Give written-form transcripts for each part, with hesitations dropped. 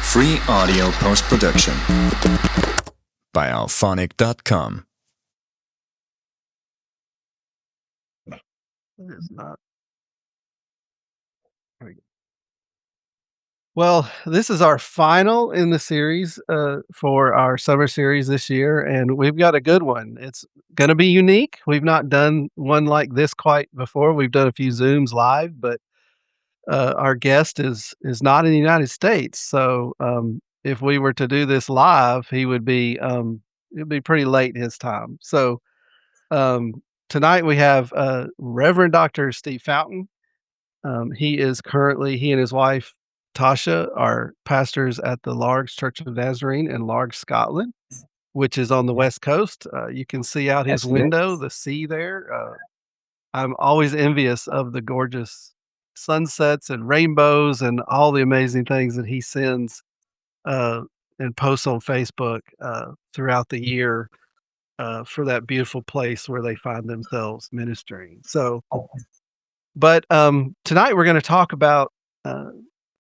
Free audio post-production by alphonic.com. It is not. There we go. Well, this is our final in the series for our summer series this year, and we've got a good one. It's going to be unique. We've not done one like this quite before. We've done a few Zooms live, but our guest is not in the United States. So if we were to do this live, he would be it'd be pretty late his time. So um, tonight we have Reverend Dr. Steve Fountain. He and his wife Tasha are pastors at the Largs Church of Nazarene in Largs, Scotland, which is on the west coast. You can see out his That's window, the sea there. I'm always envious of the gorgeous sunsets and rainbows and all the amazing things that he sends uh, and posts on Facebook throughout the year for that beautiful place where they find themselves ministering. So, but tonight we're going to talk about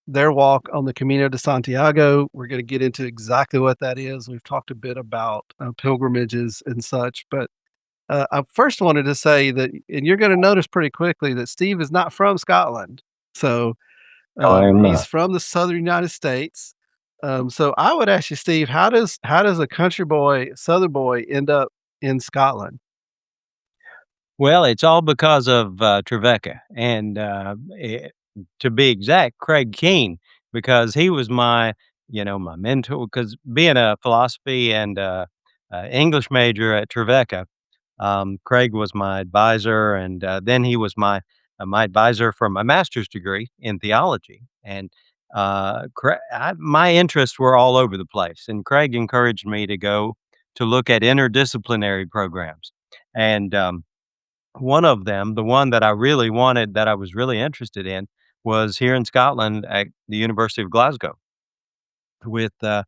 their walk on the Camino de Santiago. We're going to get into exactly what that is. We've talked a bit about pilgrimages and such, but I first wanted to say that, and you're going to notice pretty quickly that Steve is not from Scotland. So I am he's not. from the southern United States. So I would ask you, Steve, how does a country boy, southern boy, end up in Scotland? Well, it's all because of Trevecca, and to be exact, Craig Keene, because he was my mentor. Because being a philosophy and English major at Trevecca, Craig was my advisor, and then he was my advisor for my master's degree in theology. And my interests were all over the place, and Craig encouraged me to go to look at interdisciplinary programs. And one of them, the one that I really wanted, that I was really interested in, was here in Scotland at the University of Glasgow with a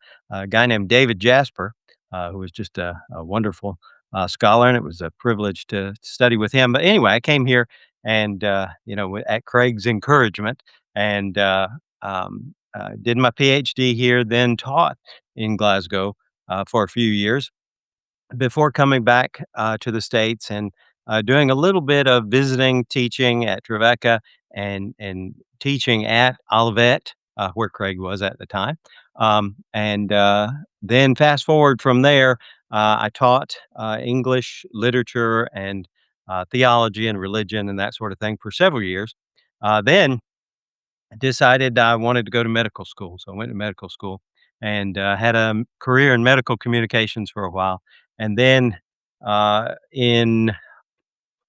guy named David Jasper, who was just a wonderful scholar, and it was a privilege to study with him. But anyway, I came here and, at Craig's encouragement, and did my PhD here, then taught in Glasgow for a few years before coming back to the States and doing a little bit of visiting, teaching at Trevecca and teaching at Olivet, where Craig was at the time. And then fast forward from there, I taught English literature and theology and religion and that sort of thing for several years. Then I decided I wanted to go to medical school. So I went to medical school and had a career in medical communications for a while. And then in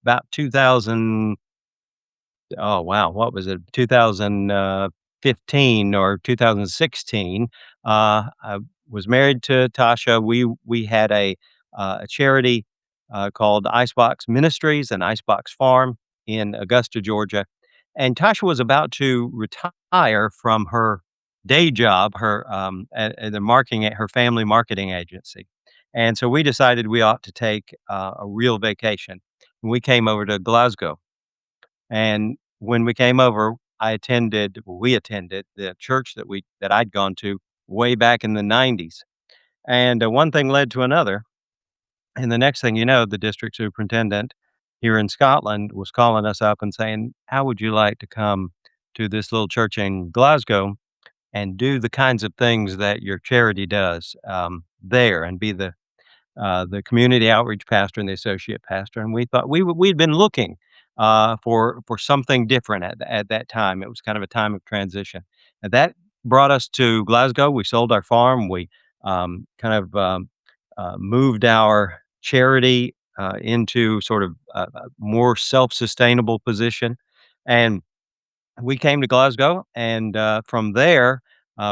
about 2000, oh wow, what was it? 2015 or 2016. I was married to Tasha. We had a charity called Icebox Ministries and Icebox Farm in Augusta, Georgia. And Tasha was about to retire from her day job, her at the marketing at her family marketing agency. And so we decided we ought to take a real vacation. We came over to Glasgow, and when we came over, we attended the church that I'd gone to way back in the '90s, and one thing led to another, and the next thing you know, the district superintendent here in Scotland was calling us up and saying, "How would you like to come to this little church in Glasgow and do the kinds of things that your charity does there, and be the community outreach pastor and the associate pastor?" And we thought we'd been looking for something different at that time. It was kind of a time of transition, and that brought us to Glasgow. We sold our farm. We kind of moved our charity into sort of a more self-sustainable position, and we came to Glasgow. And from there,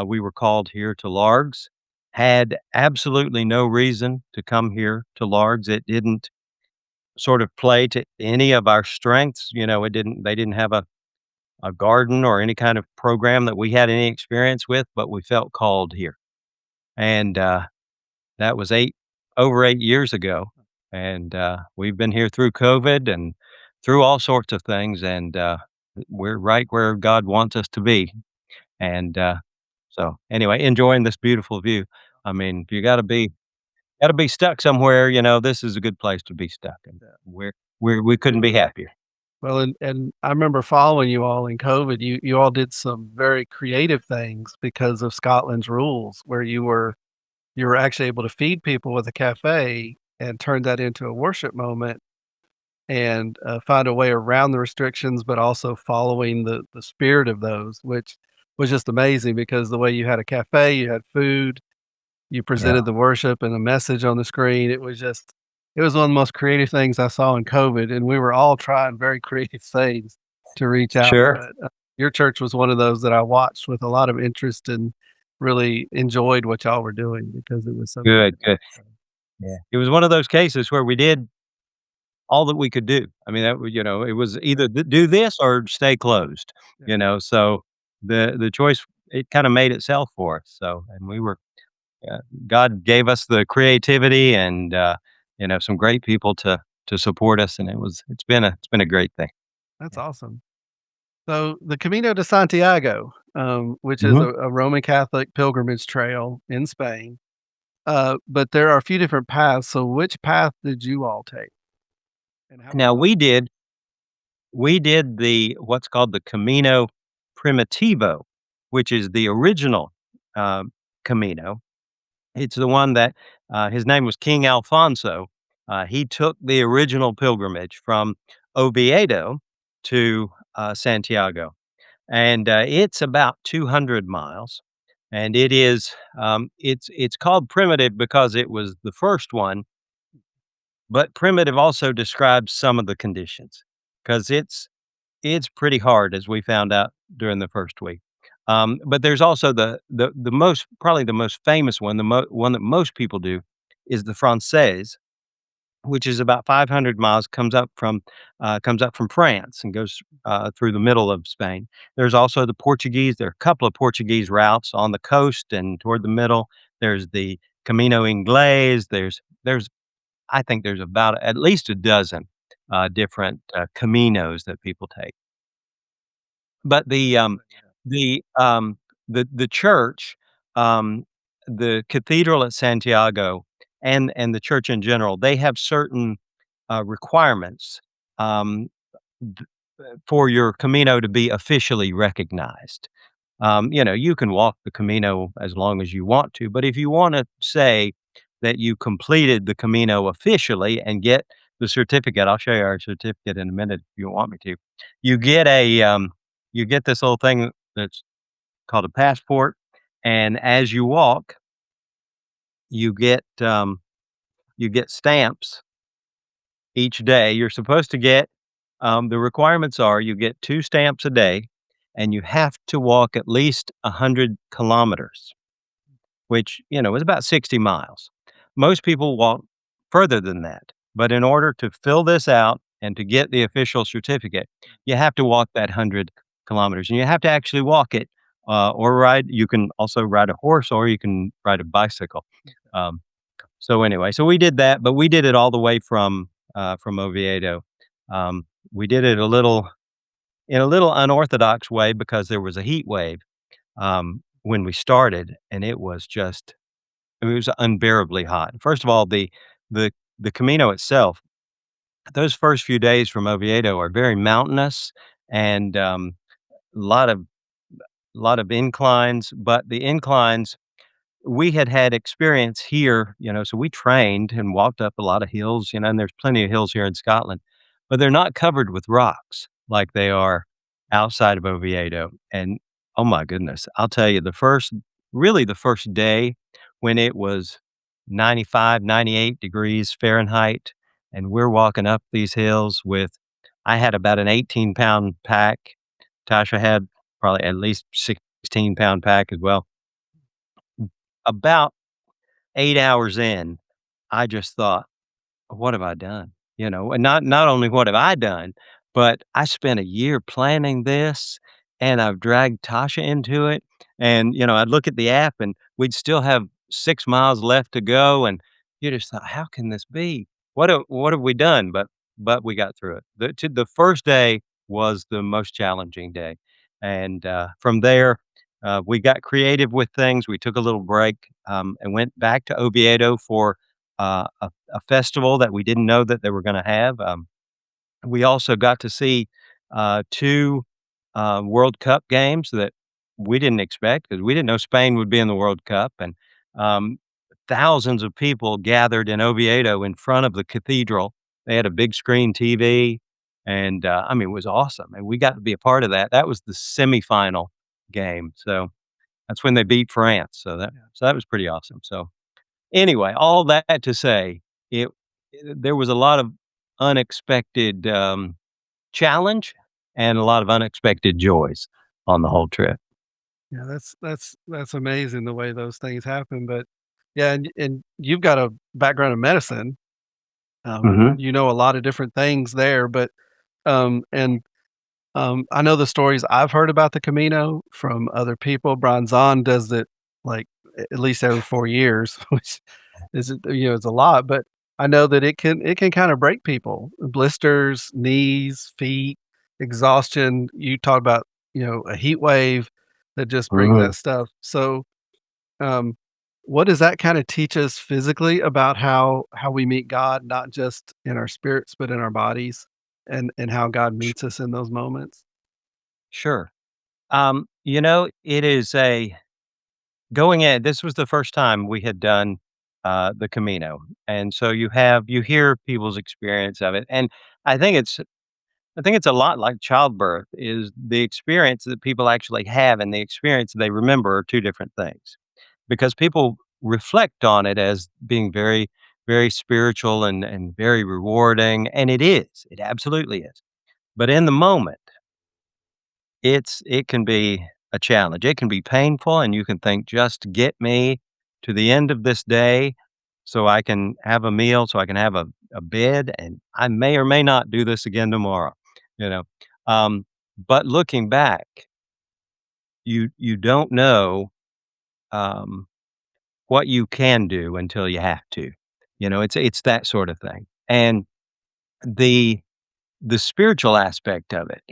we were called here to Largs. Had absolutely no reason to come here to Largs. It didn't sort of play to any of our strengths. They didn't have a garden or any kind of program that we had any experience with, but we felt called here. And that was over 8 years ago. And we've been here through COVID and through all sorts of things. And we're right where God wants us to be. And So, anyway, enjoying this beautiful view. I mean, if you gotta be stuck somewhere, this is a good place to be stuck, and Yeah. we couldn't be happier. Well, and I remember following you all in COVID. You all did some very creative things because of Scotland's rules, where you were actually able to feed people with a cafe and turn that into a worship moment and, find a way around the restrictions, but also following the spirit of those, which was just amazing because the way you had a cafe, you had food, you Yeah. presented the worship and a message on the screen. It was one of the most creative things I saw in COVID, and we were all trying very creative things to reach out, Sure. but, your church was one of those that I watched with a lot of interest and really enjoyed what y'all were doing because it was so Good, creative. good. Yeah. It was one of those cases where we did all that we could do. I mean, it was either do this or stay closed, Yeah, so the choice, it kinda made itself for us, so and we were uh, God gave us the creativity and, some great people to support us, and it's been a great thing. that's Yeah. awesome. So, the Camino de Santiago, which is Mhm. a Roman Catholic pilgrimage trail in Spain, but there are a few different paths, so which path did you all take? And how Now we did the what's called the Camino Primitivo, which is the original, um, Camino. It's the one that, his name was King Alfonso. He took the original pilgrimage from Oviedo to, Santiago, and, it's about 200 miles, and it's called primitive because it was the first one, but primitive also describes some of the conditions, because it's pretty hard, as we found out during the first week. But there's also the most probably the most famous one, one that most people do is the Française, which is about 500 miles, comes up from France and goes, through the middle of Spain. There's also the Portuguese. There are a couple of Portuguese routes on the coast and toward the middle. There's the Camino Inglés. There's I think there's about at least a dozen, different, caminos that people take. But the, um, the church, um, the cathedral at Santiago and the church in general, they have certain, requirements, um, d for your Camino to be officially recognized. You can walk the Camino as long as you want to, but if you wanna say that you completed the Camino officially and get the certificate, I'll show you our certificate in a minute if you want me to. You get you get this little thing that's called a passport, and as you walk, you get stamps each day. You're supposed to get, the requirements are you get 2 stamps a day, and you have to walk at least 100 kilometers, which, is about 60 miles. Most people walk further than that, but in order to fill this out and to get the official certificate, you have to walk that 100 kilometers, and you have to actually walk it, or ride. You can also ride a horse, or you can ride a bicycle. Um, so anyway, so we did that, but we did it all the way from Oviedo. We did it in a little unorthodox way because there was a heat wave, when we started, and it was unbearably hot. First of all, the the Camino itself, those first few days from Oviedo are very mountainous and, a lot of inclines, but the inclines we had experience here, so we trained and walked up a lot of hills, and there's plenty of hills here in Scotland, but they're not covered with rocks like they are outside of Oviedo. And oh my goodness, I'll tell you, the first day when it was 95, 98 degrees Fahrenheit, and we're walking up these hills I had about an 18-pound pack. Tasha had probably at least 16-pound pack as well. About 8 hours in, I just thought, "What have I done?" And not only what have I done, but I spent a year planning this, and I've dragged Tasha into it, and, I'd look at the app, and we'd still have 6 miles left to go, and you just thought, "How can this be? What have we done?" But we got through it. The first day was the most challenging day, and, from there, We got creative with things. We took a little break and went back to Oviedo for a festival that we didn't know that they were going to have. We also got to see two World Cup games that we didn't expect because we didn't know Spain would be in the World Cup, and um, thousands of people gathered in Oviedo in front of the cathedral. They had a big screen TV, and I mean, it was awesome, and we got to be a part of that. That was the semifinal game, so that's when they beat France. So that was pretty awesome. So anyway, all that to say, it there was a lot of unexpected challenge and a lot of unexpected joys on the whole trip. Yeah, that's amazing the way those things happen, but yeah, and you've got a background in medicine, Mhm. you know a lot of different things there, but, and I know the stories I've heard about the Camino from other people. Brian Zahn does it, like, at least every 4 years, which isn't it's a lot, but I know that it can kinda break people. Blisters, knees, feet, exhaustion. You talk about, a heat wave that just brings Mhm. that stuff. So, um, what does that kinda teach us physically about how we meet God, not just in our spirits, but in our bodies, and how God Sh meets us in those moments? Sure. It is a going in this was the first time we had done, the Camino, and so you hear people's experience of it, and I think it's I think it's a lot like childbirth is the experience that people actually have and the experience they remember are 2 different things. Because people reflect on it as being very, very spiritual and very rewarding, and it is. It absolutely is. But in the moment, it can be a challenge. It can be painful, and you can think, "Just get me to the end of this day so I can have a meal, so I can have a bed, and I may or may not do this again tomorrow," you know? Um, but looking back, you don't know, um what you can do until you have to. It's that sort of thing. And the the spiritual aspect of it,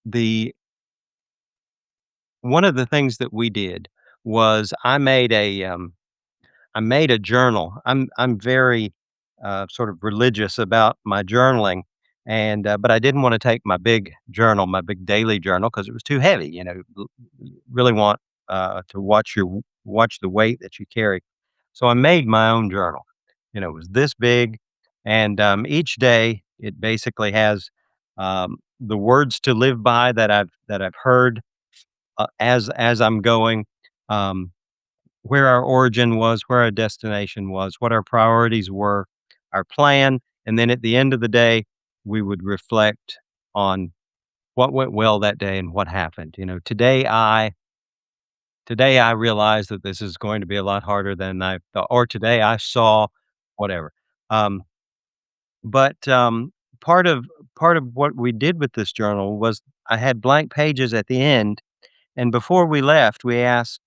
the one of the things that we did was I made a journal. I'm very sort of religious about my journaling, and but I didn't want to take my big journal, my big daily journal, because it was too heavy. You really want to watch the weight that you carry. So I made my own journal. It was this big, and each day it basically has the words to live by that I've heard as I'm going. Um, where our origin was, where our destination was, what our priorities were, our plan, and then at the end of the day, we would reflect on what went well that day and what happened. Today I realized that this is going to be a lot harder than I thought, or today I saw whatever. Um, but part of part of what we did with this journal was I had blank pages at the end, and before we left, we asked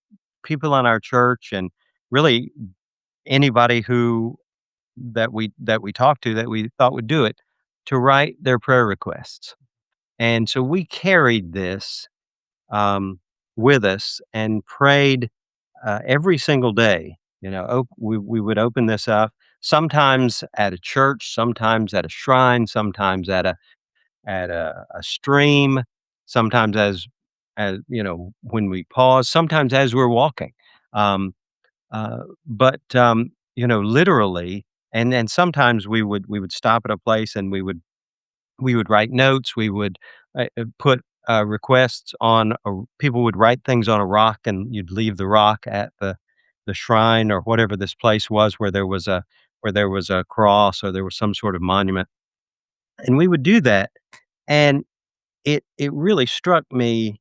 people in our church and really anybody who that we talked to that we thought would do it to write their prayer requests. And so we carried this um, with us and prayed every single day. We would open this up sometimes at a church, sometimes at a shrine, sometimes at a stream, sometimes as when we pause, sometimes as we're walking. Um, but literally, and sometimes we would stop at a place and we would write notes. We would put requests on. People would write things on a rock, and you'd leave the rock at the shrine or whatever this place was where there was a cross or there was some sort of monument, and we would do that. And it really struck me,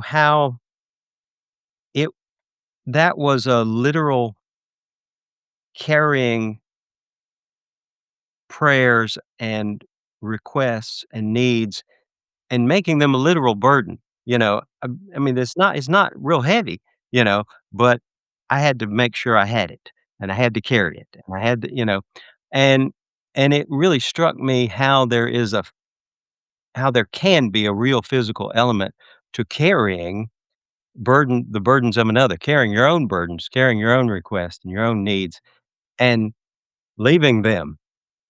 how it that was a literal carrying prayers and requests and needs and making them a literal burden, I mean, it's not real heavy, you know, but I had to make sure I had it, and I had to carry it, and I had to, and and it really struck me how there can be a real physical element to carrying, the burdens of another, carrying your own burdens, carrying your own requests and your own needs, and leaving them,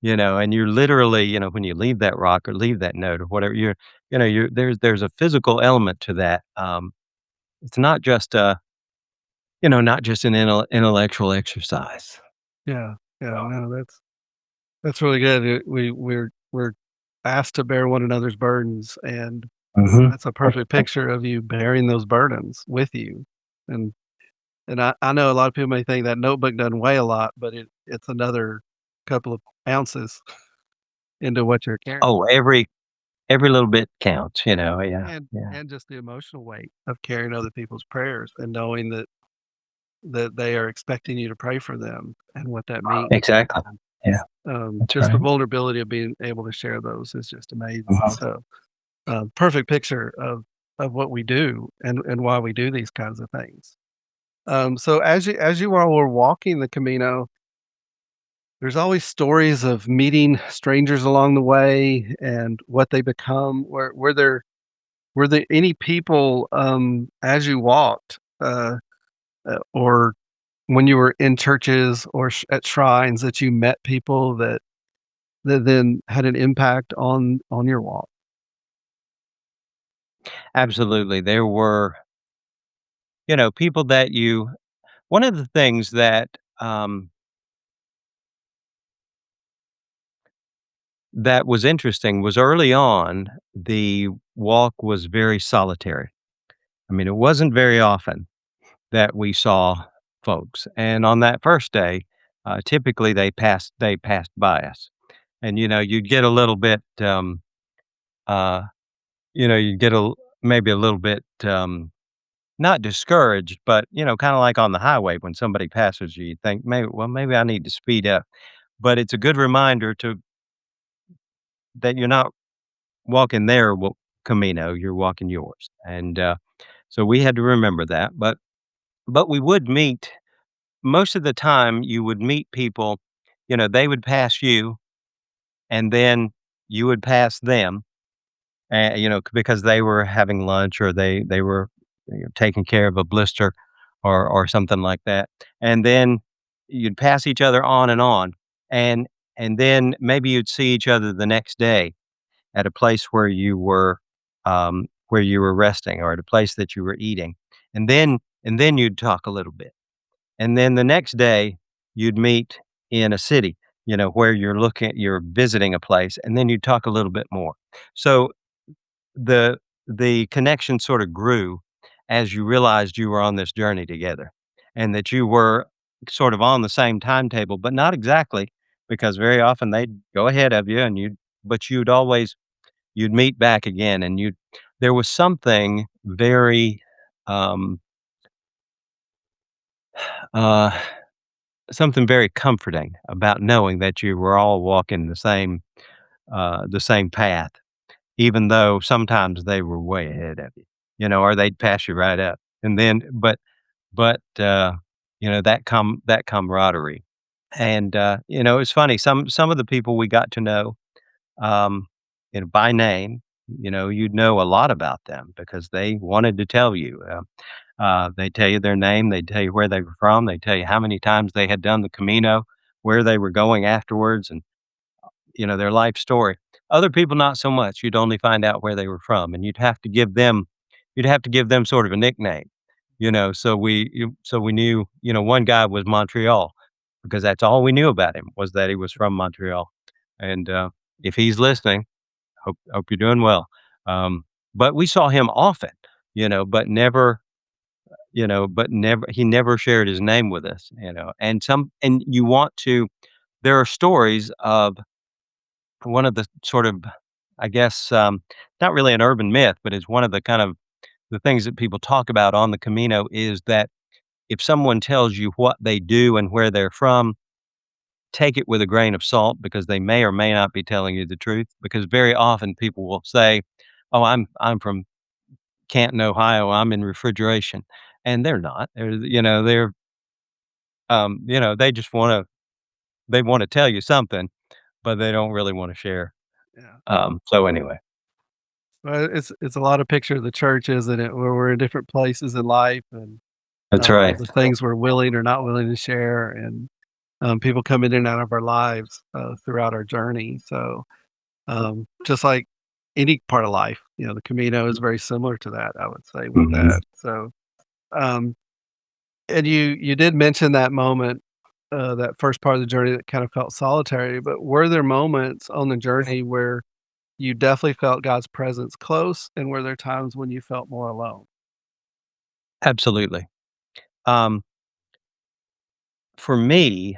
and you're literally, when you leave that rock or leave that note or whatever, you're there's a physical element to that. It's not just not just an intellectual exercise. Yeah, yeah, no, that's really good. We're asked to bear one another's burdens, and Mhm. that's a perfect picture of you bearing those burdens with you. And I know a lot of people may think that notebook doesn't weigh a lot, but it's another couple of ounces into what you're carrying. Oh, every little bit counts, yeah, yeah. And just the emotional weight of carrying other people's prayers and knowing that they are expecting you to pray for them and what that means. Exactly. Yeah, that's Just the right. vulnerability of being able to share those is just amazing. Mhm. So, perfect picture of what we do and why we do these kinds of things. So as you all were walking the Camino, there's always stories of meeting strangers along the way and what they become. Were there any people as you walked, or when you were in churches or at shrines that you met people that then had an impact on your walk? Absolutely. There were, people that one of the things that was interesting was early on, the walk was very solitary. I mean, it wasn't very often that we saw folks, and on that first day, typically they passed by us, and, you'd get a little bit, uh, you'd get maybe a little bit, not discouraged, but, kinda like on the highway when somebody passes you, you think, maybe I need to speed up." But it's a good reminder that you're not walking their Camino, you're walking yours, and, so we had to remember that, but we would meet most of the time, you would meet people, they would pass you, and then you would pass them, because they were having lunch or they were, taking care of a blister or something like that, and then you'd pass each other on, and then maybe you'd see each other the next day at a place where you were resting or at a place that you were eating, and then you'd talk a little bit. And then the next day, you'd meet in a city, where you're visiting a place, and then you'd talk a little bit more. So the the connection sort of grew as you realized you were on this journey together and that you were sort of on the same timetable, but not exactly, because very often they'd go ahead of you and you'd meet back again, and there was something very, um, uh something very comforting about knowing that you were all walking the same path, even though sometimes they were way ahead of you, or they'd pass you right up. And then, but that camaraderie, and it's funny. Some of the people we got to know, um, by name, you'd know a lot about them because they wanted to tell you. They tell you their name, they tell you where they were from, they tell you how many times they had done the Camino, where they were going afterwards, and, their life story. Other people, not so much. You'd only find out where they were from, and you'd have to give them sort of a nickname, so we knew, one guy was Montreal because that's all we knew about him was that he was from Montreal, and, if he's listening, hope you're doing well. Um, but we saw him often, but never he never shared his name with us, and you want to there are stories of one of the sort of, I guess, not really an urban myth, but it's one of the kind of the things that people talk about on the Camino is that if someone tells you what they do and where they're from, take it with a grain of salt because they may or may not be telling you the truth, because very often people will say, "Oh, I'm from Canton, Ohio, I'm in refrigeration," and they're not. They just wanna tell you something, but they don't really wanna share. Yeah. So anyway. It's a lot of picture of the church, isn't it? Where we're in different places in life and, That's right. the things we're willing or not willing to share, and, people come in and out of our lives, throughout our journey, so, just like any part of life, the Camino is very similar to that, I would say, with Mhm. that, so, um, and you did mention that moment, that first part of the journey that kind of felt solitary, but were there moments on the journey where you definitely felt God's presence close, and were there times when you felt more alone? Absolutely. Um, for me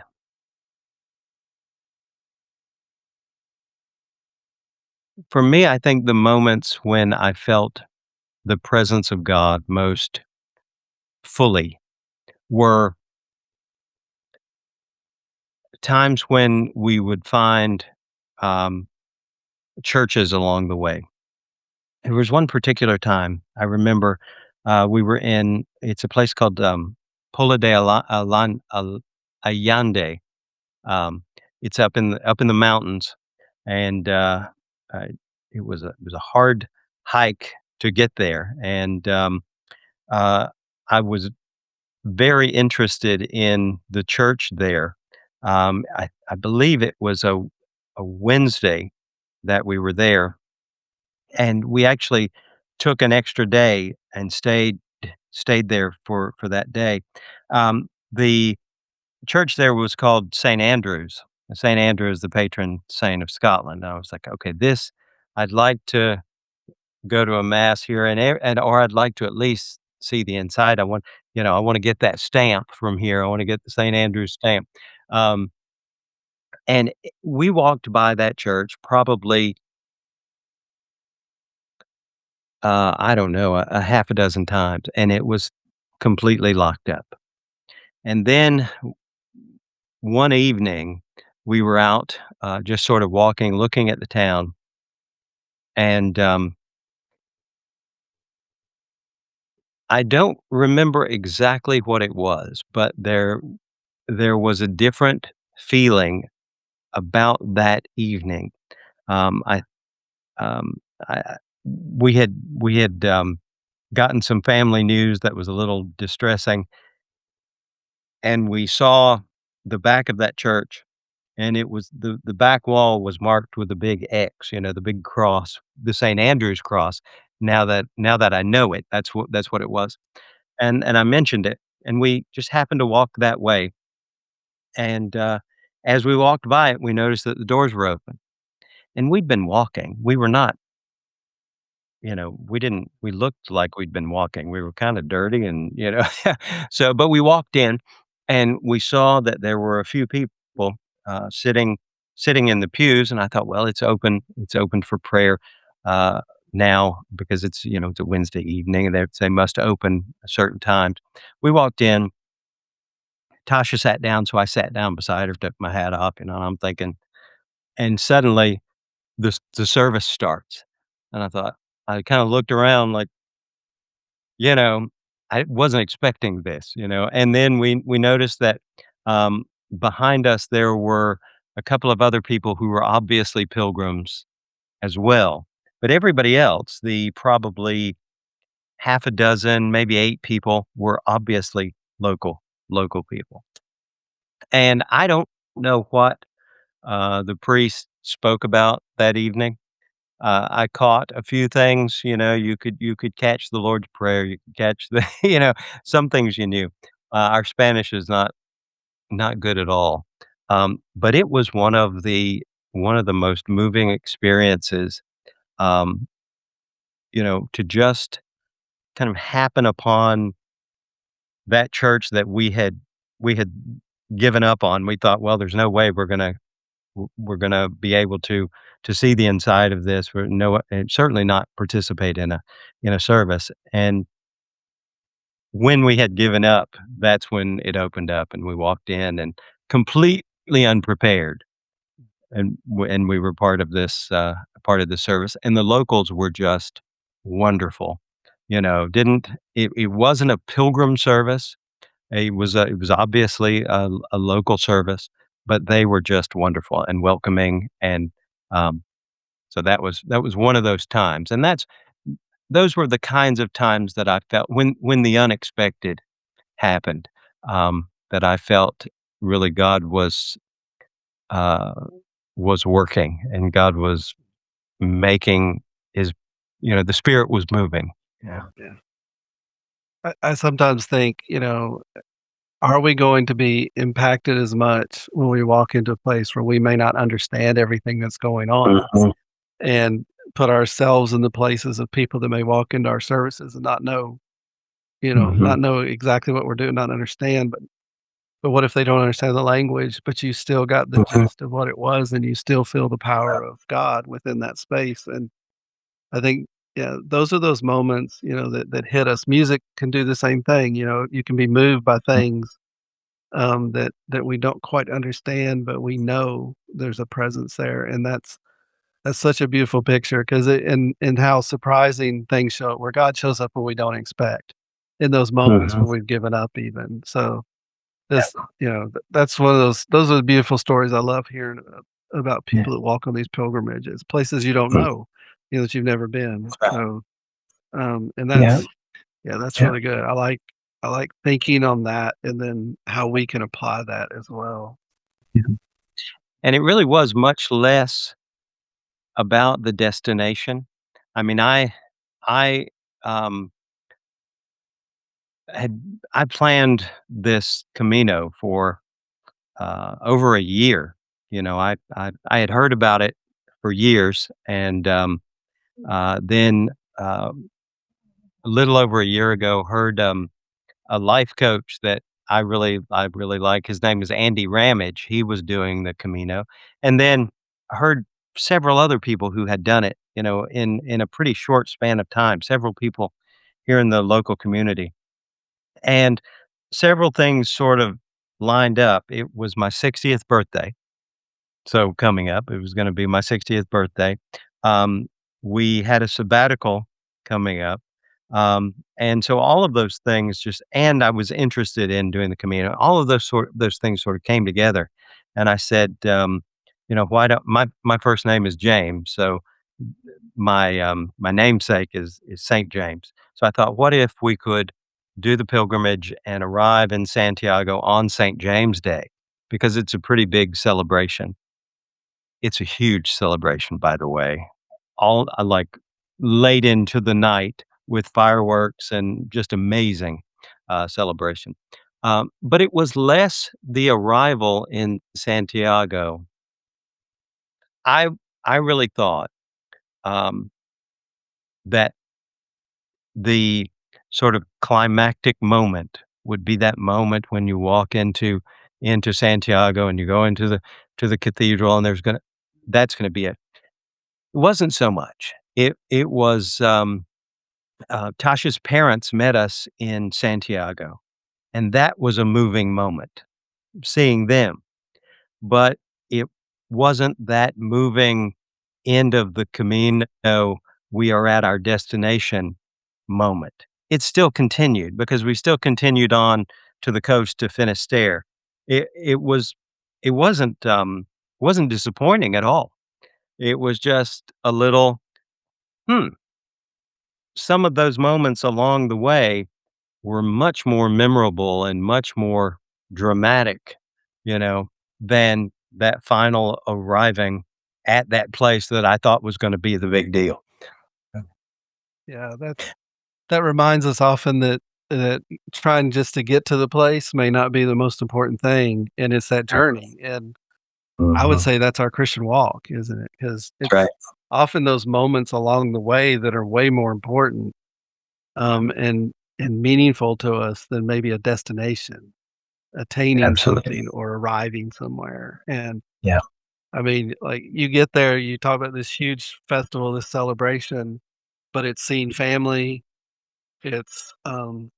I think the moments when I felt the presence of God most fully were times when we would find, um, churches along the way. There was one particular time I remember, we were in it's a place called, Pola de Allande. Um, it's up in the mountains, and, uh, it was a hard hike to get there, and, uh, I was very interested in the church there. I believe it was a Wednesday that we were there, and we actually took an extra day and stayed there for that day. The church there was called St. Andrew's. St. Andrew is the patron saint of Scotland. I was like, "Okay, this I'd like to go to a mass here or I'd like to at least see the inside. I wanna get that stamp from here. I wanna get the St. Andrew's stamp." Um, and we walked by that church probably, I don't know, a half a dozen times, and it was completely locked up. And then one evening, we were out, just sort of walking, looking at the town, and, I don't remember exactly what it was, but there was a different feeling about that evening. Um, I um, I we had gotten some family news that was a little distressing, and we saw the back of that church, and it was the back wall was marked with a big X, the big cross, the St. Andrew's cross. Now that I know it, that's what it was, and I mentioned it, and we just happened to walk that way, and, as we walked by it, we noticed that the doors were open, and we'd been walking. We were not, we looked like we'd been walking. We were kinda dirty and, but we walked in, and we saw that there were a few people, sitting in the pews, and I thought, "Well, it's open for prayer, uh, now because it's a Wednesday evening, and they must open a certain times." We walked in, Tasha sat down, so I sat down beside her, took my hat off, and I'm thinking, and suddenly the service starts, and I kinda looked around like, you know, I wasn't expecting this, and then we noticed that, behind us, there were a couple of other people who were obviously pilgrims as well, but everybody else, the probably half a dozen, maybe 8 people, were obviously local people, and I don't know what, the priest spoke about that evening. I caught a few things, you could catch the Lord's Prayer, you could catch the some things you knew. Our Spanish is not good at all. But it was one of the most moving experiences, um, to just kind of happen upon that church that we had given up on. We thought, "Well, there's no way we're gonna be able to see the inside of this. We're no and certainly not participate in a service." And when we had given up, that's when it opened up, and we walked in and completely unprepared, and we were part of the service, and the locals were just wonderful. Didn't it wasn't a pilgrim service. It was obviously a local service, but they were just wonderful and welcoming, and, um, So that was one of those times, and those were the kinds of times that I felt when the unexpected happened, that I felt really God uh, was working and God was making his, the Spirit was moving. Yeah. Yeah. I sometimes think, are we going to be impacted as much when we walk into a place where we may not understand everything that's going on Mhm. and put ourselves in the places of people that may walk into our services and not know, Mhm. not know exactly what we're doing, not understand, but what if they don't understand the language, but you still got the Mhm. gist of what it was and you still feel the power of God within that space? And I think, yeah, those are those moments, that hit us. Music can do the same thing. You can be moved by things that we don't quite understand, but we know there's a presence there, and that's such a beautiful picture because and how surprising things show up, where God shows up when we don't expect, in those moments Mhm. when we've given up even. So this, that's one of those are the beautiful stories I love hearing about Yeah. people that walk on these pilgrimages, places you don't Mm. know, that you've never been. Right. So, and Yeah. that's Yeah. really good. I like thinking on that and then how we can apply that as well. Yeah. And it really was much less about the destination. I mean, I, um, had I planned this Camino for, over a year. I had heard about it for years, and, then, a little over a year ago, heard, a life coach that I really like. His name is Andy Ramage. He was doing the Camino, and then I heard several other people who had done it, in a pretty short span of time, several people here in the local community, and several things sort of lined up. It was my 60th birthday, so coming up, it was gonna be my 60th birthday. Um, we had a sabbatical coming up, and so all of those things and I was interested in doing the Camino. All of those things sort of came together, and I said, "Why don't" my first name is James, so my namesake is Saint James. So I thought, what if we could do the pilgrimage and arrive in Santiago on Saint James Day? Because it's a pretty big celebration. It's a huge celebration, by the way. All like, late into the night with fireworks and just amazing, celebration. But it was less the arrival in Santiago. I I really thought, um, that the sort of climactic moment would be that moment when you walk into Santiago and you go to the cathedral, and that's gonna be it. It wasn't so much. It was, Tasha's parents met us in Santiago, and that was a moving moment, seeing them, but it wasn't that moving end of the Camino, we are at our destination moment. It still continued because we still continued on to the coast to Finisterre. It wasn't disappointing at all. It was just a little, "Hmm." Some of those moments along the way were much more memorable and much more dramatic, you know, than that final arriving at that place that I thought was gonna be the big deal. Yeah, that reminds us often that trying just to get to the place may not be the most important thing, and it's that journey, and I would Mhm. say that's our Christian walk, isn't it? Because That's right. it's often those moments along the way that are way more important, and meaningful to us than maybe a destination, attaining Absolutely. something or arriving somewhere, and, Yeah. I mean, like, you get there, you talk about this huge festival, this celebration, but it's seeing family, it's,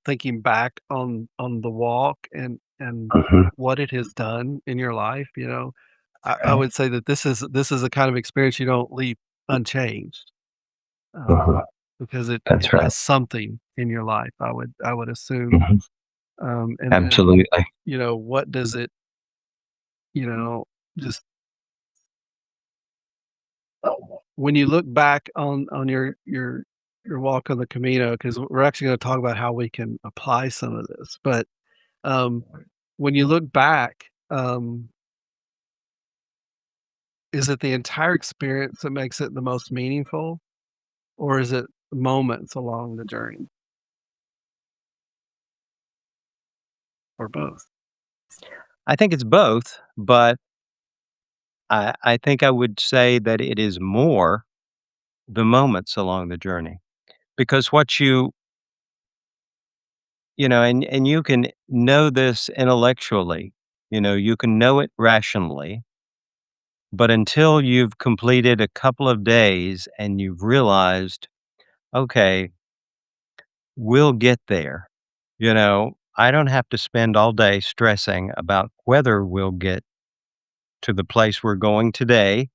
thinking back on the walk and Mhm. what it has done in your life, I Right. would say that this is a kind of experience you don't leave unchanged, um, Mhm. because it That's right. does something in your life, I would assume, Mhm. and then, Absolutely. what does it, you know, just when you look back on your walk on the Camino, because we're actually going to talk about how we can apply some of this, but um, when you look back, is it the entire experience that makes it the most meaningful, or is it moments along the journey, or both? I think it's both, but I think I would say that it is more the moments along the journey because what you know, and you can know this intellectually, you can know it rationally, but until you've completed a couple of days and you've realized, okay, we'll get there. I don't have to spend all day stressing about whether we'll get to the place we're going today,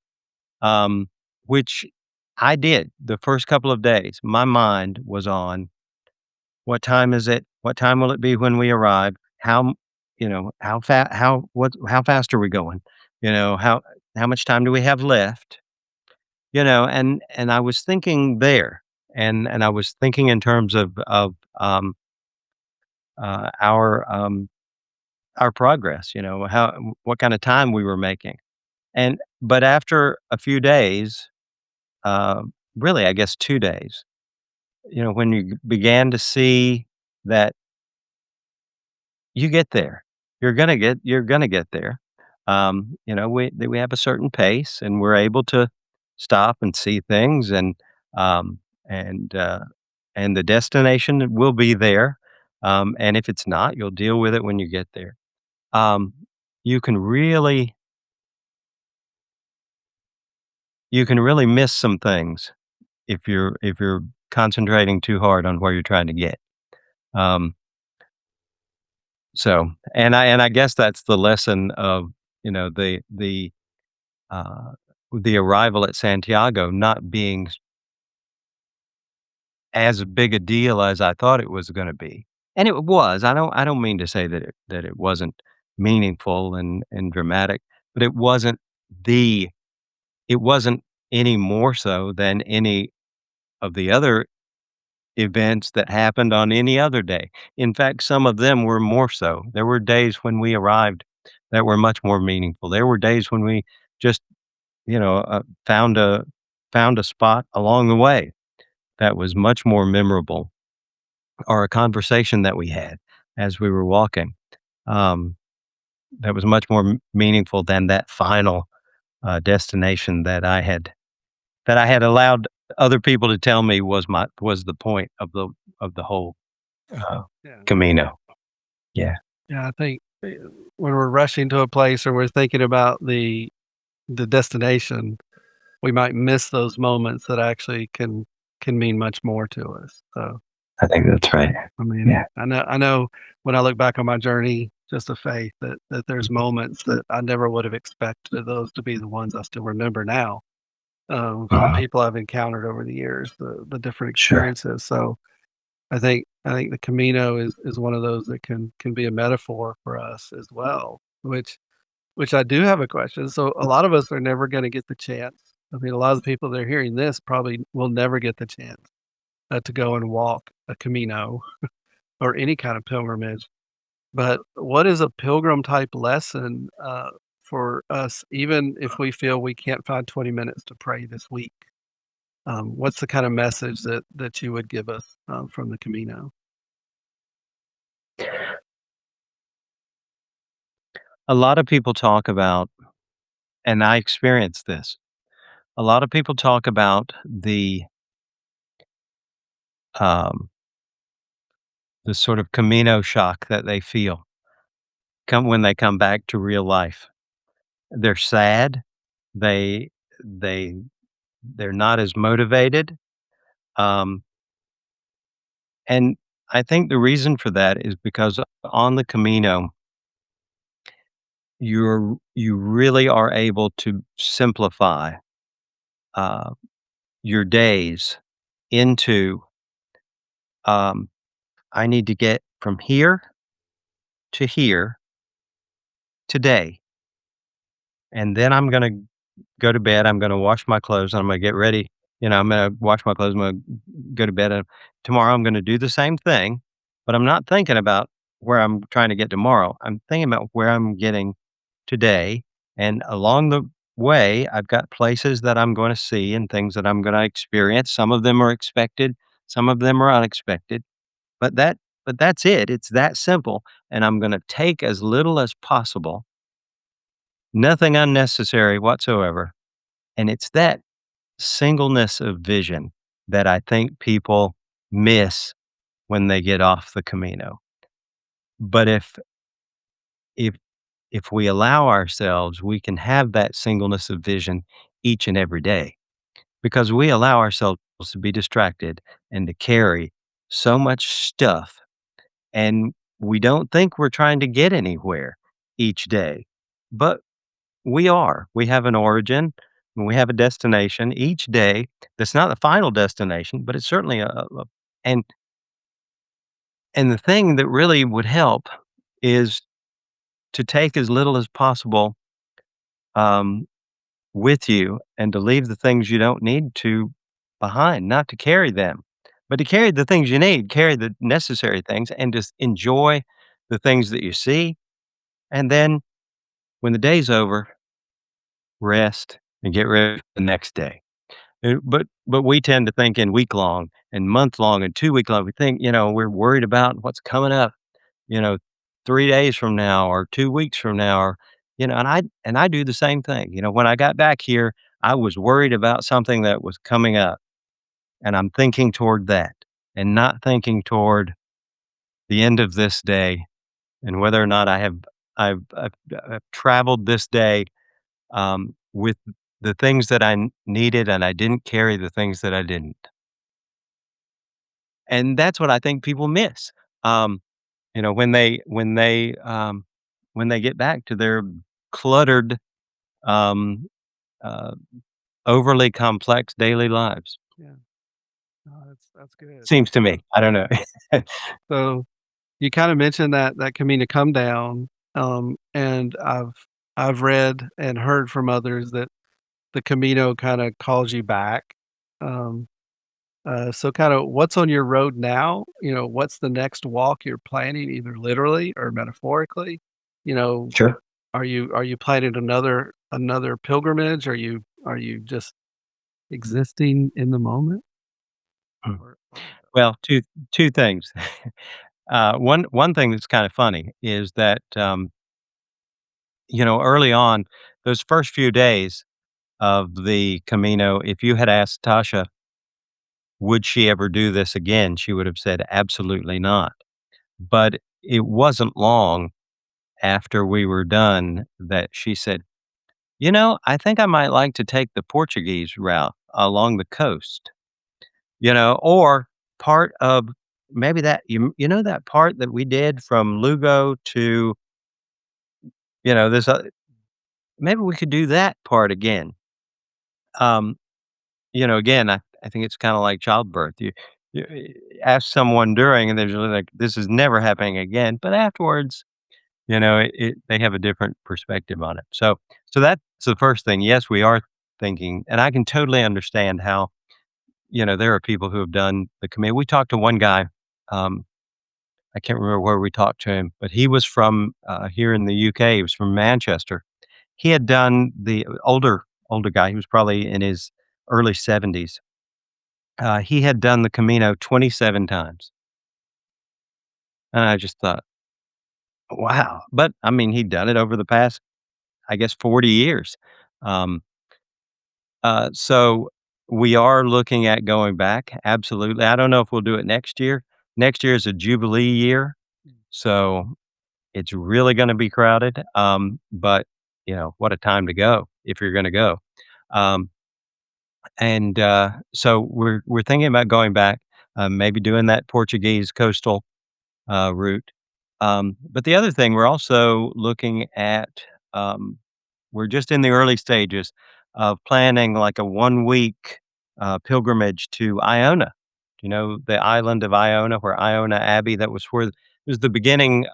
um, which I did the first couple of days. My mind was on what time is it? What time will it be when we arrive? How fast? How fast are we going? How much time do we have left? And I was thinking there, and I was thinking in terms of uh, our um, our progress. What kind of time we were making, but after a few days, uh, really, I guess 2 days. When you began to see that you get there. You're gonna get there. We have a certain pace, and we're able to stop and see things, um, and, uh, and the destination will be there, and if it's not, you'll deal with it when you get there. Um, you can really you can really miss some things if you're concentrating too hard on where you're trying to get. Um and I guess that's the lesson of, you know, uh, the arrival at Santiago not being as big a deal as I thought it was gonna be. And it was. I don't mean to say that it wasn't meaningful and dramatic, but the it wasn't any more so than any of the other events that happened on any other day. In fact, some of them were more so. There were days when we arrived that were much more meaningful. There were days when we just, found a spot along the way that was much more memorable, or a conversation that we had as we were walking, um, that was much more meaningful than that final destination that I had allowed other people to tell me was the point of the whole uh, Yeah. Camino. Yeah. Yeah, I think, when we're rushing to a place or we're thinking about the destination, we might miss those moments that actually can mean much more to us. So, I think that's right. I mean, Yeah. I know when I look back on my journey just of faith that there's moments that I never would have expected those to be the ones I still remember now, from Uh-huh. people I've encountered over the years, the different Sure. experiences. So I think the Camino is one of those that can be a metaphor for us as well, which I do have a question. So a lot of us are never gonna get the chance. I mean, a lot of the people that are hearing this probably will never get the chance, to go and walk a Camino or any kind of pilgrimage. But what is a pilgrim type lesson, for us, even if we feel we can't find 20 minutes to pray this week? What's the kind of message that you would give us, from the Camino? A lot of people talk about, and I experienced this. A lot of people talk about um, the sort of Camino shock that they feel come when they come back to real life. They're sad. They they they're not as motivated. Um, and I think the reason for that is because on the Camino, you really are able to simplify uh, your days into, um, I need to get from here to here today, and then I'm gonna go to bed, I'm gonna wash my clothes, and I'm gonna get ready. I'm gonna wash my clothes, I'm gonna go to bed, and tomorrow I'm gonna do the same thing, but I'm not thinking about where I'm trying to get tomorrow. I'm thinking about where I'm getting today, and along the way, I've got places that I'm gonna see and things that I'm gonna experience. Some of them are expected, some of them are unexpected, but that's it. It's that simple, and I'm gonna take as little as possible, nothing unnecessary whatsoever, and it's that singleness of vision that I think people miss when they get off the Camino. But if if we allow ourselves, we can have that singleness of vision each and every day because we allow ourselves to be distracted and to carry so much stuff, and we don't think we're trying to get anywhere each day. But we are. We have an origin and we have a destination each day that's not the final destination, but it's certainly and and the thing that really would help is to take as little as possible um, with you and to leave the things you don't need to behind, not to carry them, but to carry the things you need, carry the necessary things, and just enjoy the things that you see. And then when the day's over, rest and get ready for the next day. But we tend to think in week long and month long and 2 week long. We think, we're worried about what's coming up, you know, 3 days from now or 2 weeks from now or, and I do the same thing. When I got back here, I was worried about something that was coming up, and I'm thinking toward that and not thinking toward the end of this day and whether or not I've traveled this day with the things that I needed, and I didn't carry the things that I didn't. And that's what I think people miss. Um, when they get back to their cluttered, um, uh, overly complex daily lives. Yeah. No, that's good. Seems to me. I don't know. So you kinda mentioned that Camino Come Down, and I've read and heard from others that the Camino kinda calls you back. Um, so kinda what's on your road now? What's the next walk you're planning, either literally or metaphorically? You know, Sure. are you planning another pilgrimage? Are you just existing in the moment? Mm. Or Well, two things. One thing that's kind of funny is that early on, those first few days of the Camino, if you had asked Tasha, would she ever do this again? She would have said, absolutely not. But it wasn't long after we were done that she said, I think I might like to take the Portuguese route along the coast, or part of maybe that part that we did from Lugo to, this, maybe we could do that part again. Um, again, I think it's kind of like childbirth. You ask someone during, and they're just like, "This is never happening again." But afterwards, they have a different perspective on it. So that's the first thing. Yes, we are thinking, and I can totally understand how there are people who have done the commute. We talked to one guy. Um, I can't remember where we talked to him, but he was from here in the UK. He was from Manchester. He had done the older guy. He was probably in his early 70s. He had done the Camino 27 times. And I just thought, wow. But I mean, he'd done it over the past, I guess, 40 years. Um, so we are looking at going back. Absolutely. I don't know if we'll do it next year. Next year is a Jubilee year. So it's really going to be crowded. But, what a time to go if you're going to go. Um, And, so we're thinking about going back, maybe doing that Portuguese coastal, route. But the other thing, we're also looking at, um, we're just in the early stages of planning like a one-week, pilgrimage to Iona. The island of Iona, where Iona Abbey, that was where it was the beginning,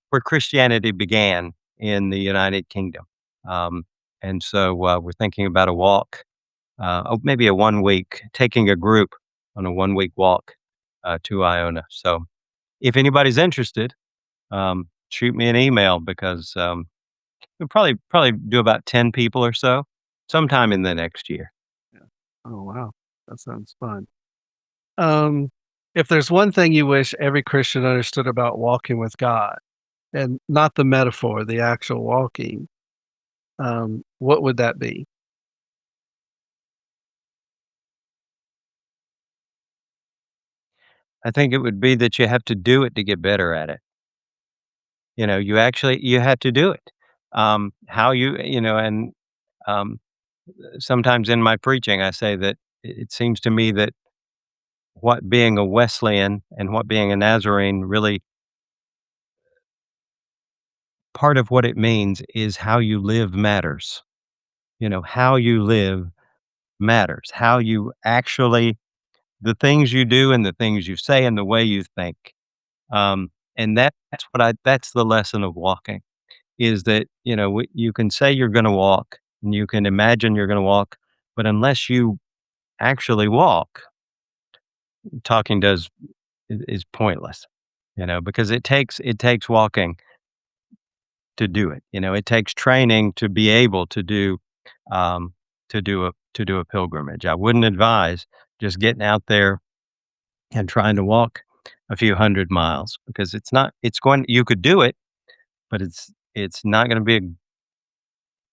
where Christianity began in the United Kingdom. Um And so we're thinking about a walk, maybe a 1 week, taking a group on a 1 week walk to Iona. So if anybody's interested, shoot me an email because we'll probably do about 10 people or so sometime in the next year. Yeah. Oh, wow. That sounds fun. Um, if there's one thing you wish every Christian understood about walking with God, and not the metaphor, the actual walking, what would that be? I think it would be that you have to do it to get better at it. You have to do it. How and um, sometimes in my preaching, I say that it seems to me that what being a Wesleyan and what being a Nazarene really part of what it means is how you live matters. How you live matters. How you actually, the things you do and the things you say and the way you think. And that's the lesson of walking is that, you can say you're going to walk and you can imagine you're going to walk, but unless you actually walk, talking is pointless, because it takes walking to do it. It takes training to be able um, to do a pilgrimage. I wouldn't advise just getting out there and trying to walk a few hundred miles because it's not. It's going. You could do it, but it's not going to be.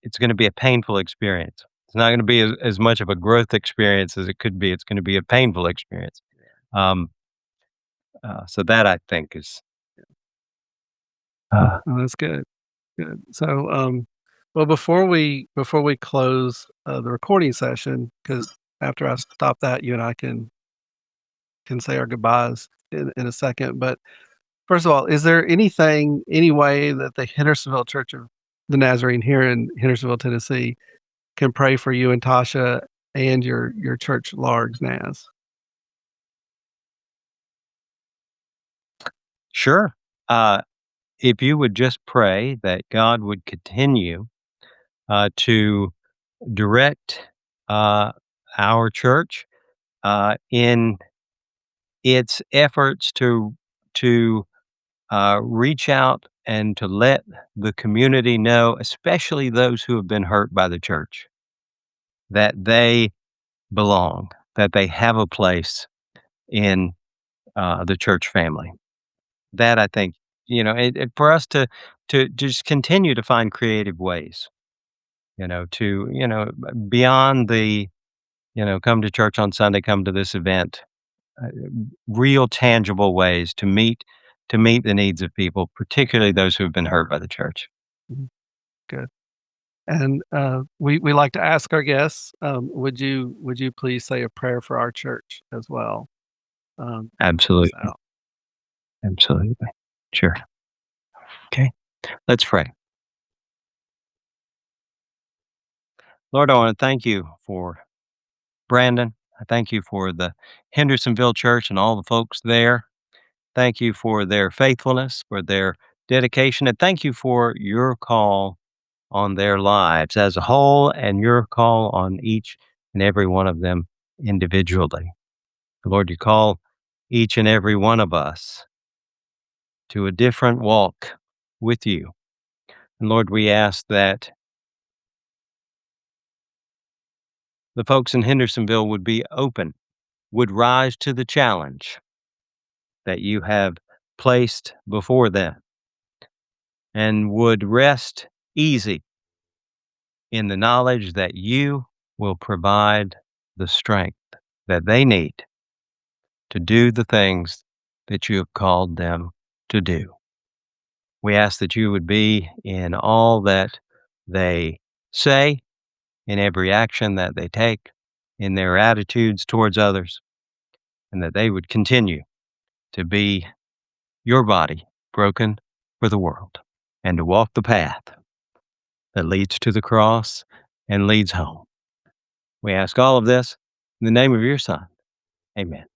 It's going to be a painful experience. It's not going to be as much of a growth experience as it could be. It's going to be a painful experience. Um, so that I think is. Oh, that's good. Good. So, well, before we close the recording session, because after I stop that, you and I can say our goodbyes in a second. But first of all, is there any way that the Hendersonville Church of the Nazarene here in Hendersonville, Tennessee, can pray for you and Tasha and your church large, Naz? Sure. Uh, if you would just pray that God would continue to direct uh, our church in its efforts to reach out and to let the community know, especially those who have been hurt by the church, that they belong, that they have a place in the church family. That I think, for us to just continue to find creative ways, beyond the, come to church on Sunday, come to this event, uh, real tangible ways to meet the needs of people, particularly those who have been hurt by the church. Mhm. Good. And we like to ask our guests, would you please say a prayer for our church as well? Close Absolutely. out. Absolutely. Sure. Okay. Let's pray. Lord, I want to thank you for Brandon. I thank you for the Hendersonville Church and all the folks there. Thank you for their faithfulness, for their dedication, and thank you for your call on their lives as a whole and your call on each and every one of them individually. Lord, you call each and every one of us to a different walk with you. And Lord, we ask that the folks in Hendersonville would be open, would rise to the challenge that you have placed before them, and would rest easy in the knowledge that you will provide the strength that they need to do the things that you have called them to do. We ask that you would be in all that they say, in every action that they take, in their attitudes towards others, and that they would continue to be your body broken for the world and to walk the path that leads to the cross and leads home. We ask all of this in the name of your Son. Amen.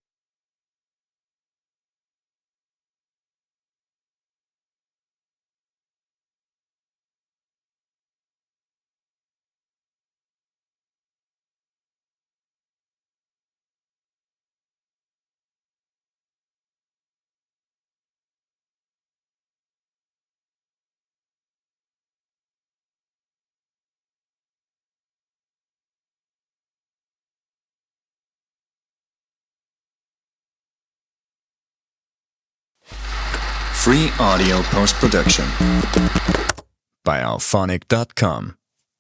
Free audio post-production by Alphonic.com.